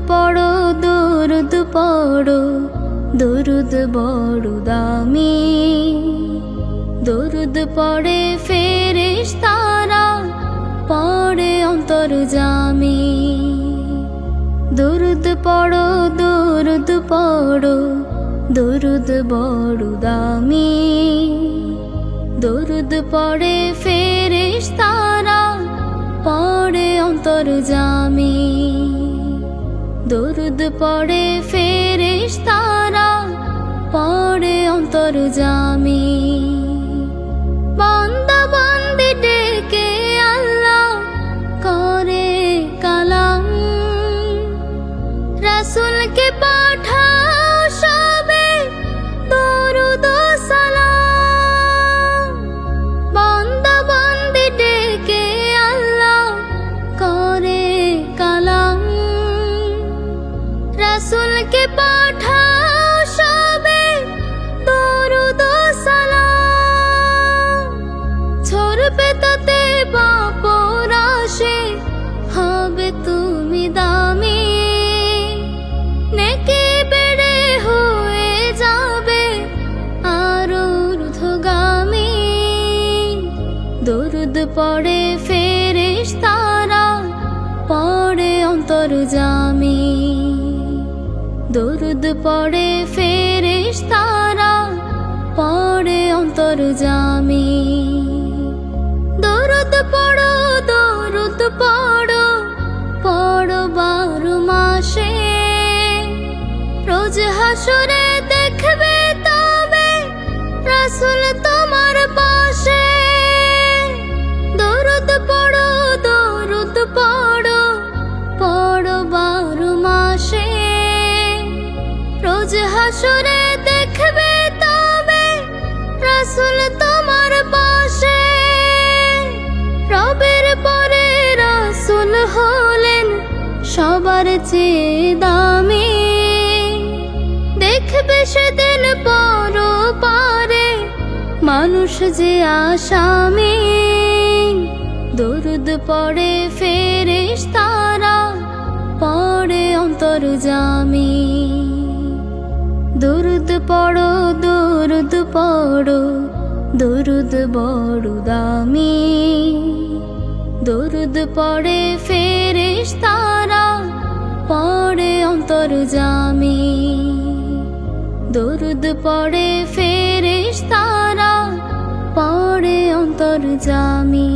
পড়ো দরুদ পড়ো, দরুদ বড় দামি। দরুদ পড়ে ফেরেশতারা, পড়ে অন্তর্যামী। দরুদ পড়ো দরুদ পড়ো, দরুদ বড় দামি। দরুদ পড়ে ফেরেশতারা, পড়ে অন্তর্যামী। দরুদ পড়ে ফেরেশতারা, পড়ে অন্তর্যামী। বান্দা বান্দি ডেকে আল্লাহ করে কালাম, রাসূলকে পাঠাও সবে দরুদ ও সালাম। বান্দা বান্দি ডেকে আল্লাহ করে কালাম, রাসূলকে পাঠাও সবে দরুদ ও সালাম। ছড়বে তাতে পাপ রাশি, হবে তুমি দামি। নেকি বেড়ে হয়ে যাবে আরো ঊর্ধ্বগামী। দরুদ পড়ে ফেরেশতারা, পড়ে অন্তর্যামী। দরুদ পড়ে ফেরেশতারা, পড়ে অন্তর্যামী। দরুদ পড়ো দরুদ পড়ো, পড়ো 12 মাসে। রোজ হাসরে দেখবে তবে রাসূল তোমার পাশে। দরুদ পড়ো দরুদ পড়ো, পড়ো 12 মাসে। রোজ হাসরে দেখবে তবে রাসূল তোমার পাশে। রবের পরে রাসূল হলেন সবার চেয়ে দামি। দেখবে সেদিন পরপারে মানুষ যে আসামি। দরুদ পড়ে ফেরেশতারা, পড়ে অন্তর্যামী। দরুদ পড়ো দরুদ পড়ো, দরুদ বড় দামি। দরুদ পড়ে ফেরেশতারা, পড়ে অন্তর্যামী। দরুদ পড়ে ফেরেশতারা, পড়ে অন্তর্যামী।